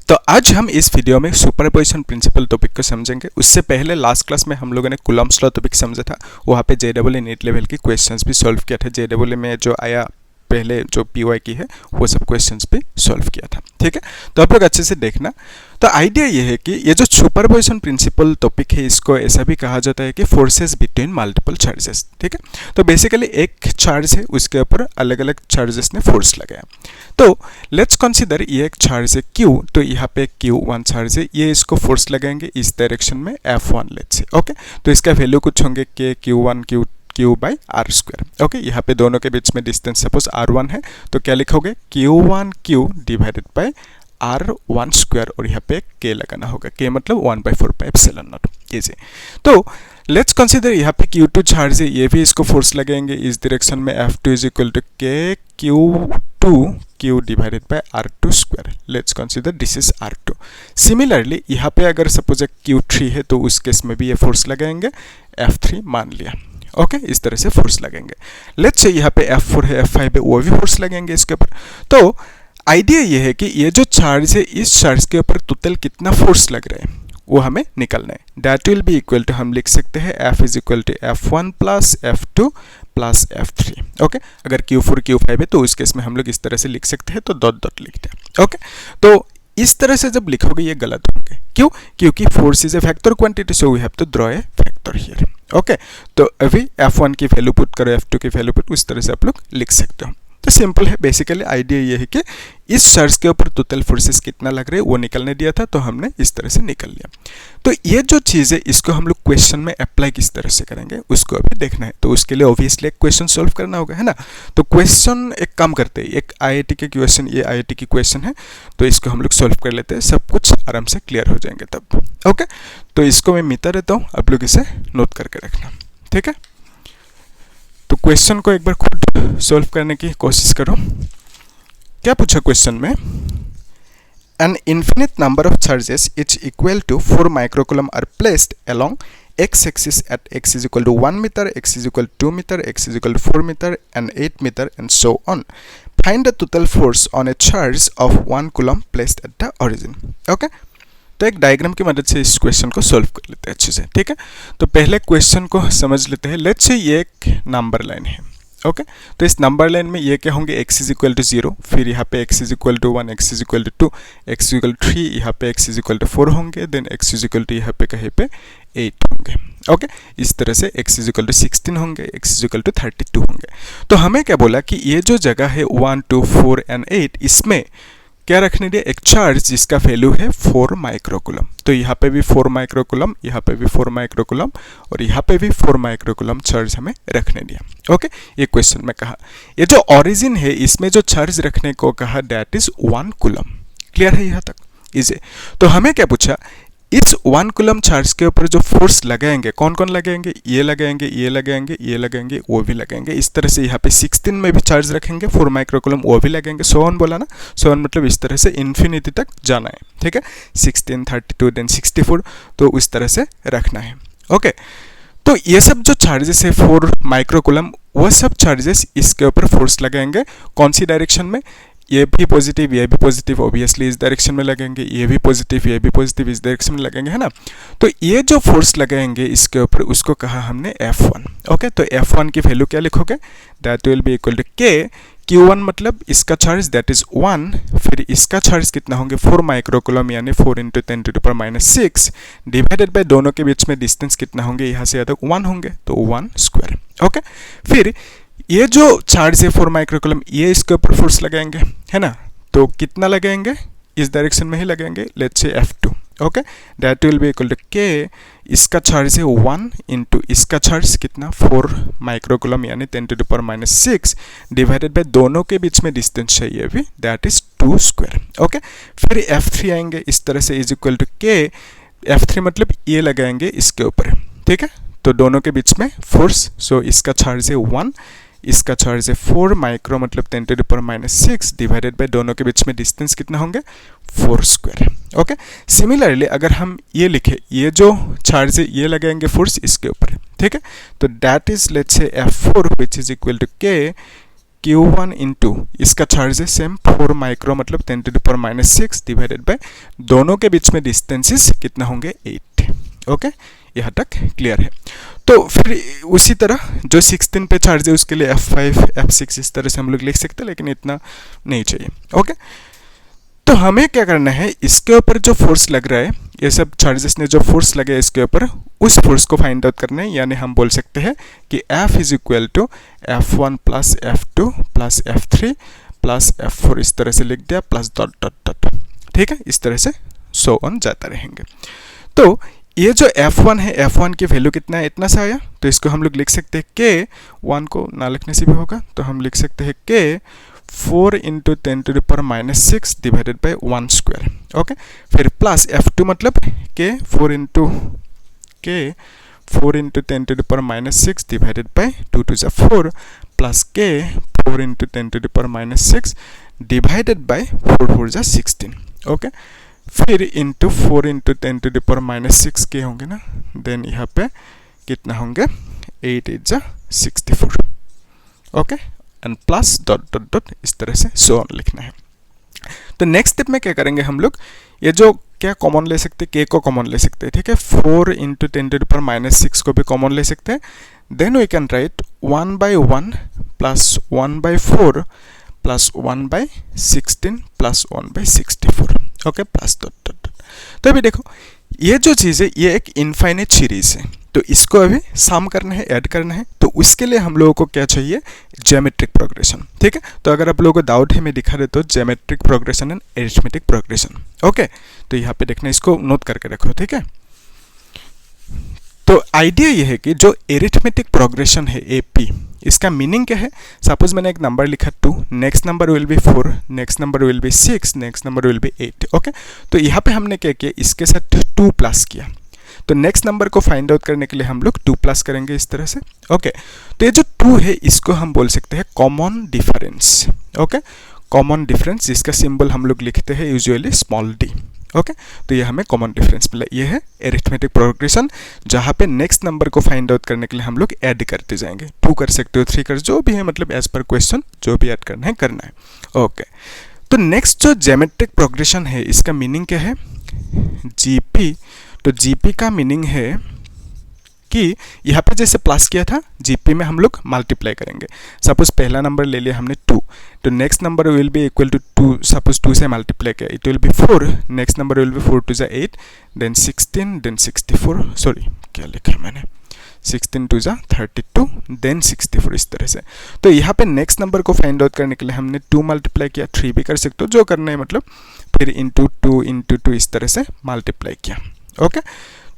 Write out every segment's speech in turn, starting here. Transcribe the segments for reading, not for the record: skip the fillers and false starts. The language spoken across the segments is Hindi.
तो आज हम इस वीडियो में सुपरपोजिशन प्रिंसिपल टॉपिक को समझेंगे। उससे पहले लास्ट क्लास में हम लोगों ने कूलम्ब्स लॉ टॉपिक समझा था। वहाँ पे JEE नीट लेवल की क्वेश्चंस भी सॉल्व किया था। JEE में जो आया पहले जो PY की है वो सब क्वेश्चंस भी सॉल्व किया था। ठीक है, तो आप लोग अच्छे से देखना। तो आइडिया ये है कि ये जो सुपरपोजिशन प्रिंसिपल टॉपिक है इसको ऐसा भी कहा जाता है कि फोर्सेस बिटवीन मल्टीपल चार्जेस। ठीक है, तो बेसिकली एक चार्ज है उसके ऊपर अलग अलग चार्जेस ने फोर्स लगाया। तो लेट्स कंसीडर ये एक चार्ज है Q, तो यहाँ पे Q1 चार्ज है, ये इसको फोर्स लगाएंगे इस डायरेक्शन में F1 लेट्स से। ओके, तो इसका वैल्यू कुछ होंगे K Q1 Q by r square. Okay, यहाँ पे दोनों के बीच में डिस्टेंस सपोज R1 है, तो क्या लिखोगे Q1 Q divided by R1 square, और यहाँ पे K लगाना होगा। K मतलब 1/4 पाई एप्सिलॉन नॉट। इजी। तो लेट्स कंसीडर यहाँ पे Q2 चार्ज है, ये भी इसको फोर्स लगाएंगे इस डायरेक्शन में F2 is equal to K Q2 Q divided by R2 square. Let's consider this is R2। Similarly यहाँ पे अगर सपोज एक Q3 है तो उस केस में भी ये फोर्स लगाएंगे, F3 मान लिया। ओके, इस तरह से फोर्स लगेंगे। लेट्स से यहाँ पे F4 है, F5 है, वो भी फोर्स लगेंगे इसके ऊपर। तो आइडिया ये है कि ये जो चार्ज है इस चार्ज के ऊपर टोटल कितना फोर्स लग रहा है वो हमें निकलना है। That will be equal to, हम लिख सकते हैं F is equal to F1 plus F2 plus F3। Okay, अगर Q4 Q5 है तो उस केस में हम लोग इस तरह से लिख सकते हैं, तो डॉट डॉट लिखते हैं। ओके, तो इस तरह से जब लिखोगे ये गलत होंगे। क्यों? क्योंकि force is a factor quantity, so we have to draw a factor here. Okay, तो अभी F1 की वैल्यू पुट करो, F2 की वैल्यू पुट, उस तरह से आप लोग लिख सकते हो। तो सिंपल है, बेसिकली आइडिया ये है कि इस चार्ज के ऊपर टोटल फोर्सेस कितना लग रहे हैं वो निकलने दिया था, तो हमने इस तरह से निकल लिया। तो ये जो चीज़ है इसको हम लोग क्वेश्चन में अप्लाई किस तरह से करेंगे उसको अभी देखना है। तो उसके लिए ऑब्वियसली एक क्वेश्चन सॉल्व करना होगा, है ना। तो क्वेश्चन एक काम करते हैं, एक IIT के क्वेश्चन, ये IIT की क्वेश्चन है, तो इसको हम लोग सॉल्व कर लेते हैं, सब कुछ आराम से क्लियर हो जाएंगे तब। ओके, तो इसको मैं मिटा रहता हूँ, आप लोग इसे नोट करके रखना। ठीक है, तो क्वेश्चन को एक बार खुद सॉल्व करने की कोशिश करो। क्या पूछा क्वेश्चन में? An infinite number of charges each equal to 4 microcoulomb are placed along x axis at x is equal to 1 meter, x is equal to 2 meter, x is equal to 4 meter and 8 meter and so on. Find the total force on a charge of 1 coulomb placed at the origin. Okay? तो एक डायग्राम की मदद से इस क्वेश्चन को सॉल्व कर लेते हैं अच्छे से। ठीक है, तो पहले क्वेश्चन को समझ लेते हैं। लेट्स से ये एक नंबर लाइन है। ओके, तो इस नंबर लाइन में ये क्या होंगे, x इज इक्वल टू 0, फिर यहाँ पे x is equal to 1, x is equal to 2, x is equal to 3, यहाँ पे x इज इक्वल टू 4 होंगे, then x is equal to यहाँ पे कहीं पे 8 होंगे। ओके, इस तरह से x इज इक्वल टू 16 होंगे, x इज इक्वल टू 32 होंगे। तो हमें क्या बोला कि ये जो जगह है 1, 2, 4 एंड 8, इसमें क्या रखने दिया, एक चार्ज जिसका वैल्यू है 4 माइक्रोकूलम। तो यहाँ पे भी 4 माइक्रोकूलम, यहाँ पे भी 4 माइक्रोकूलम और यहाँ पे भी 4 माइक्रोकूलम चार्ज हमें रखने दिया। ओके, ये क्वेश्चन में कहा, ये जो ओरिजिन है इसमें जो चार्ज रखने को कहा दैट इज 1 कूलम। क्लियर है यहाँ तक? इजी। तो हमें क्या पूछा, इस 1 कूलम चार्ज के ऊपर जो फोर्स लगाएंगे, कौन कौन लगाएंगे, ये लगाएंगे, ये लगाएंगे, ये लगाएंगे, वो भी लगाएंगे। इस तरह से यहाँ पे 16 में भी चार्ज रखेंगे 4 माइक्रोकूलम, वो भी लगेंगे। सो ऑन बोला ना, सो ऑन मतलब इस तरह से इन्फिनिटी तक जाना है। ठीक है, 16, 32 देन 64, तो उस तरह से रखना है। ओके, तो ये सब जो चार्जेस है 4 माइक्रोकूलम, वो सब चार्जेस इसके ऊपर फोर्स लगाएंगे। कौन सी डायरेक्शन में, ये भी पॉजिटिव, ये भी पॉजिटिव, ऑब्वियसली इस डायरेक्शन में लगेंगे, ये भी पॉजिटिव, ये भी पॉजिटिव, इस डायरेक्शन में लगेंगे, है ना। तो ये जो फोर्स लगाएंगे इसके ऊपर उसको कहा हमने F1। ओके, तो F1 की वैल्यू क्या लिखोगे, that will be equal to K Q1 मतलब इसका चार्ज दैट इज 1, फिर इसका चार्ज कितना होंगे 4 माइक्रोकूलम यानी 4 × 10⁻⁶ डिवाइडेड बाय दोनों के बीच में डिस्टेंस कितना होंगे, यहाँ से यहाँ तक 1 होंगे, तो 1 स्क्वायर। ओके, फिर ये जो चार्ज है 4 माइक्रोकूलम, ये इसके ऊपर फोर्स लगाएंगे, है ना। तो कितना लगाएंगे, इस डायरेक्शन में ही लगाएंगे, let's say F2। Okay, that will be equal to K, इसका चार्ज है 1 इंटू इसका चार्ज कितना 4 माइक्रोकूलम यानी 10⁻⁶ डिवाइडेड बाय दोनों के बीच में डिस्टेंस चाहिए भी, दैट इज 2 स्क्वायर। ओके, फिर F3 आएंगे इस तरह से is equal to K, F3 मतलब ये लगाएंगे इसके ऊपर। ठीक है, तो दोनों के बीच में फोर्स, सो इसका चार्ज है 1, इसका चार्ज है 4 माइक्रो मतलब 10⁻⁶ डिवाइडेड बाय दोनों के बीच में डिस्टेंस कितना होंगे 4 स्क्वायर। ओके, सिमिलरली अगर हम ये लिखे, ये जो चार्ज है ये लगाएंगे फोर्स इसके ऊपर। ठीक है, तो that is let's say F4 which is equal to K Q1 into इसका चार्ज है सेम 4 माइक्रो मतलब 10⁻⁻6 डिवाइडेड बाय दोनों के बीच में डिस्टेंसेस कितना होंगे 8। ओके, यहाँ तक क्लियर है। तो फिर उसी तरह जो 16 पे चार्ज है उसके लिए F5 F6 इस तरह से हम लोग लिख सकते हैं, लेकिन इतना नहीं चाहिए। ओके, तो हमें क्या करना है, इसके ऊपर जो फोर्स लग रहा है, ये सब चार्जेस ने जो फोर्स लगे है इसके ऊपर, उस फोर्स को फाइंड आउट करना है। यानी हम बोल सकते हैं कि F is equal to F1 plus F2 plus F3 plus F4 इस तरह से लिख दिया, प्लस डॉट डॉट डॉट। ठीक है, इस तरह से सो ऑन जाता रहेंगे। तो ये जो F1 है, F1 की वैल्यू कितना है, इतना सा आया। तो इसको हम लोग लिख सकते हैं K, 1 को ना लिखने से भी होगा, तो हम लिख सकते हैं K 4 into 10⁻⁻6 divided by 1 square. Okay, फिर प्लस F2 मतलब K 4 into 10⁻6 divided by 2 to the 4 plus K 4 into 10⁻6 divided by 4 4 ज़ा 16। ओके, फिर इंटू 4 इंटू 10⁻6 के होंगे ना, देन यहाँ पे कितना होंगे 8 8 ज़ा 64। Okay, and plus dot dot dot इस तरह से सो ऑन लिखना है। तो नेक्स्ट स्टेप में क्या करेंगे हम लोग, ये जो क्या कॉमन ले सकते हैं, K को कॉमन ले सकते हैं। ठीक है, 4 इंटू 10⁻6 को भी कॉमन ले सकते हैं। देन वी कैन राइट 1/1 प्लस 1/4 प्लस 1/16 प्लस 1/64। Okay, plus dot dot dot. तो अभी देखो ये जो चीज़ है ये एक इनफाइनाइट सीरीज है, तो इसको अभी सम करना है, ऐड करना है। तो उसके लिए हम लोगों को क्या चाहिए, ज्योमेट्रिक प्रोग्रेशन। ठीक है, तो अगर आप लोगों को डाउट है मैं दिखा देता हूँ, geometric progression and arithmetic progression. Okay, तो यहाँ पे देखना, इसको नोट करके रखो। ठीक है, तो आइडिया ये है कि जो एरिथमेटिक प्रोग्रेशन है AP, इसका मीनिंग क्या है। सपोज मैंने एक नंबर लिखा 2, next number will be 4, next number will B 6, next number will B 8। Okay, तो यहाँ पे हमने क्या किया, इसके साथ 2 प्लस किया। तो नेक्स्ट नंबर को फाइंड आउट करने के लिए हम लोग 2 प्लस करेंगे इस तरह से। ओके, तो ये जो 2 है इसको हम बोल सकते हैं common difference. Okay, common difference जिसका सिंबल हम लोग लिखते हैं यूजुअली स्मॉल d। ओके, तो ये हमें कॉमन डिफरेंस मिला। ये है एरिथमेटिक प्रोग्रेशन, जहाँ पे नेक्स्ट नंबर को फाइंड आउट करने के लिए हम लोग ऐड करते जाएंगे। 2 कर सकते हो, 3 कर, जो भी है, मतलब एज पर क्वेश्चन जो भी ऐड करना है। ओके, तो नेक्स्ट जो ज्योमेट्रिक प्रोग्रेशन है इसका मीनिंग क्या है, GP। तो GP का मीनिंग है कि यहाँ पे जैसे प्लस किया था, GP में हम लोग मल्टीप्लाई करेंगे। सपोज पहला नंबर ले लिया हमने 2, तो next number will be equal to 2, suppose 2 से मल्टीप्लाई किया, it will be 4, next number will be 4 2 ज़ा 8, देन 16, देन 64, सॉरी क्या लिखा मैंने, 16 2 ज़ा 32, देन 64 इस तरह से। तो यहाँ पे नेक्स्ट नंबर को फाइंड आउट करने के लिए हमने 2 मल्टीप्लाई किया, 3 भी कर सकते हो, जो करना है मतलब, फिर इंटू 2 इस तरह से मल्टीप्लाई किया। ओके,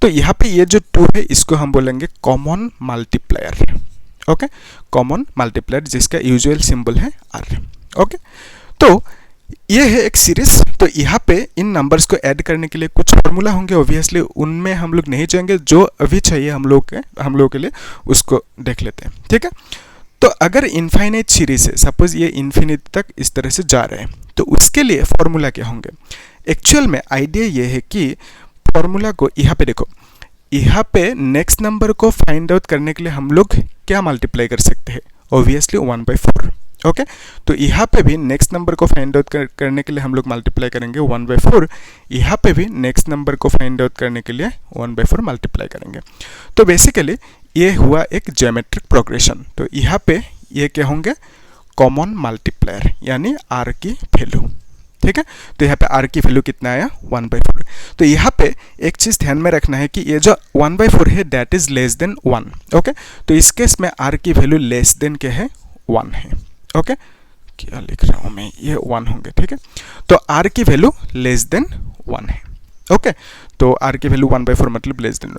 तो यहाँ पे ये जो 2 है इसको हम बोलेंगे common multiplier. Okay, common multiplier जिसका यूजुअल सिंबल है R। ओके, तो ये है एक सीरीज। तो यहाँ पे इन नंबर्स को ऐड करने के लिए कुछ फॉर्मूला होंगे, ऑब्वियसली उनमें हम लोग नहीं जाएंगे, जो अभी चाहिए हम लोगों के लिए उसको देख लेते हैं। ठीक है, तो अगर इनफाइनाइट सीरीज है, सपोज ये इन्फिनिटी तक इस तरह से जा रहे हैं, तो उसके लिए फॉर्मूला क्या होंगे। एक्चुअल में आइडिया ये है कि फॉर्मूला को यहाँ पे देखो, यहाँ पे नेक्स्ट नंबर को फाइंड आउट करने के लिए हम लोग क्या मल्टीप्लाई कर सकते हैं, ऑब्वियसली 1/4। ओके, तो यहाँ पे भी नेक्स्ट नंबर को फाइंड आउट करने के लिए हम लोग मल्टीप्लाई करेंगे 1/4। यहाँ पे भी नेक्स्ट नंबर को फाइंड आउट करने के लिए 1/4 मल्टीप्लाई करेंगे। तो बेसिकली ये हुआ एक ज्योमेट्रिक प्रोग्रेशन। तो यहाँ पे ये क्या होंगे, कॉमन मल्टीप्लायर, यानी R की वैल्यू। ठीक है, तो यहाँ पे R की वैल्यू कितना आया, 1/4। तो यहाँ पे एक चीज़ ध्यान में रखना है कि ये जो 1/4 है that is less than 1। Okay, तो इस केस में R की वैल्यू लेस देन क्या है, 1 है। ओके, क्या लिख रहा हूँ मैं, ये 1 होंगे। ठीक है, तो R की वैल्यू लेस देन 1 है। ओके, तो R की वैल्यू 1/4 मतलब लेस देन।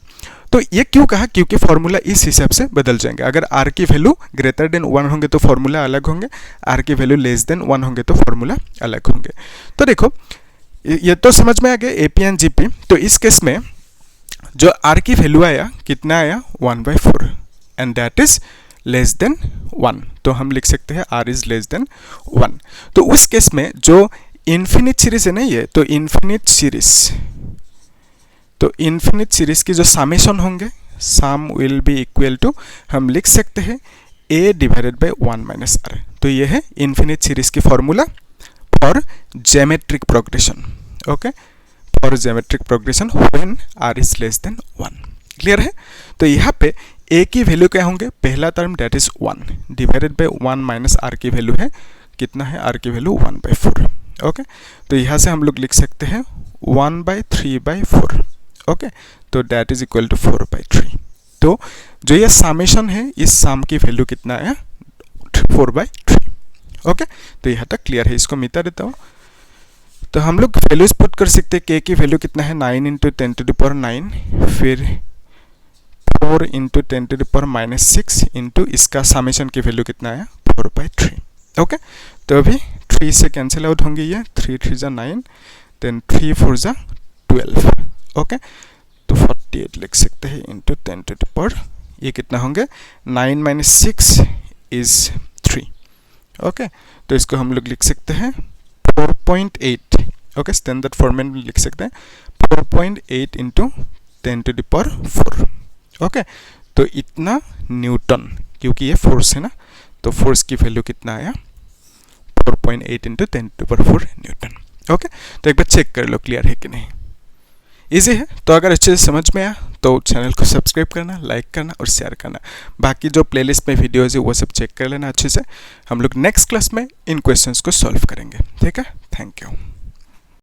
तो ये क्यों कहा, क्योंकि फॉर्मूला इस हिसाब से बदल जाएंगे। अगर R की वैल्यू ग्रेटर देन 1 होंगे तो फॉर्मूला अलग होंगे, R की वैल्यू लेस देन 1 होंगे तो फॉर्मूला अलग होंगे। तो देखो ये तो समझ में आ गया AP एंड GP। तो इस केस में जो R की वैल्यू आया, कितना आया, 1/4, and that is less than 1। तो हम लिख सकते हैं R इज लेस देन 1। तो उस केस में जो इन्फिनिट सीरीज है ना, ये तो इन्फिनिट सीरीज की जो समेशन होंगे, सम विल बी इक्वल टू, हम लिख सकते हैं A डिवाइडेड बाई 1 - R। तो ये है इन्फिनिट सीरीज की formula for geometric progression. Okay, for geometric progression when r is less than 1। Clear है? तो यहाँ पे a की वैल्यू क्या होंगे, पहला term debt is 1 divided by 1 minus r की वैल्यू है कितना है, r की वैल्यू 1/4। ओके, तो यहाँ से हम लोग लिख सकते हैं 1/3/4। ओके, तो डेट इज इक्वल टू 4/3। तो जो ये सामेशन है, इस साम की वैल्यू कितना है, 4/3। ओके, तो यहाँ तक क्लियर है। इसको मिटा देता हूँ। तो हम लोग वैल्यूज पुट कर सकते हैं। k की वैल्यू कितना है, 9 × 10⁻⁹, फिर 4 × 10⁻⁻6 इंटू इसका सामेशन की वैल्यू कितना है, 4/3। ओके, तो अभी 3 से कैंसिल आउट होंगे ये, 3 3 = 9, देन 3 4 = 12। ओके, तो 48 लिख सकते हैं इंटू 10⁻, ये कितना होंगे, 9 - 6 इज 3। ओके, तो इसको हम लोग लिख सकते हैं 4.8। ओके, स्टैंडर्ड फॉर्मेट में लिख सकते हैं 4.8 × 10⁴। ओके, तो इतना न्यूटन, क्योंकि ये फोर्स है ना, तो फोर्स की वैल्यू कितना आया, 4.8 × 10⁴ न्यूटन। ओके, तो एक बार चेक कर लो क्लियर है कि नहीं। इजी है। तो अगर अच्छे से समझ में आया तो चैनल को सब्सक्राइब करना, लाइक करना और शेयर करना। बाकी जो प्लेलिस्ट में वीडियोज़ है वो सब चेक कर लेना अच्छे से। हम लोग नेक्स्ट क्लास में इन क्वेश्चंस को सॉल्व करेंगे। ठीक है, थैंक यू।